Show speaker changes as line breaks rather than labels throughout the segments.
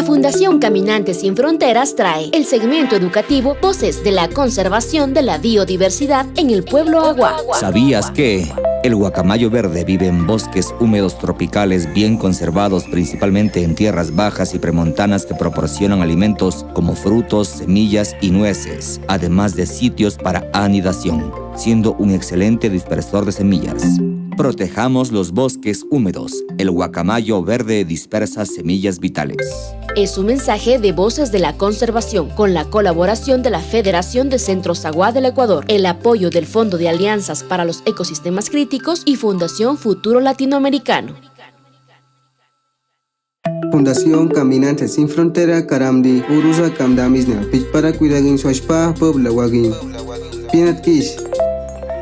La Fundación Caminantes Sin Fronteras trae el segmento educativo Voces de la Conservación de la Biodiversidad en el Pueblo Agua.
¿Sabías que el guacamayo verde vive en bosques húmedos tropicales bien conservados, principalmente en tierras bajas y premontanas que proporcionan alimentos como frutos, semillas y nueces, además de sitios para anidación, siendo un excelente dispersor de semillas? Protejamos los bosques húmedos. El guacamayo verde dispersa semillas vitales.
Es un mensaje de Voces de la Conservación con la colaboración de la Federación de Centros Agua del Ecuador, el apoyo del Fondo de Alianzas para los Ecosistemas Críticos y Fundación Futuro Latinoamericano.
Fundación Caminantes Sin Frontera Karamdi Urusa Kamdamisna Pichpara Cuidagin Swashpa Puebla Wagin Pinat Kish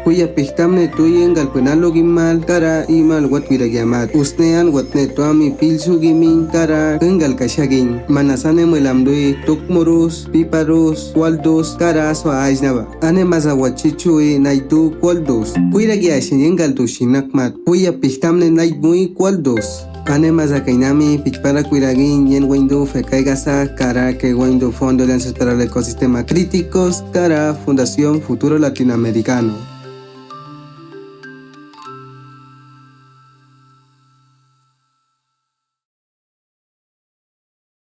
Kuya Pichtamne Tuyen Galpenalo Gimal Kara Imal Wat Wiragyamat Usnean Watne Tuami Pilsu Gimin Kara Kengal Kashagin Manasane Melamdui Tukmurus Piparus Waldos Kara Swa Ajnaba Ane Mazawachichue Naitu Kwaldos Kuiragyashin Yengal Tushinakmat Kuya Pichtamne Naitmui Kwaldos Ane mazakainami pichpara cuiragin yen wendo fecaigasa cara que wendo Fondo de Alianzas para el Ecosistema Críticos cara Fundación Futuro Latinoamericano.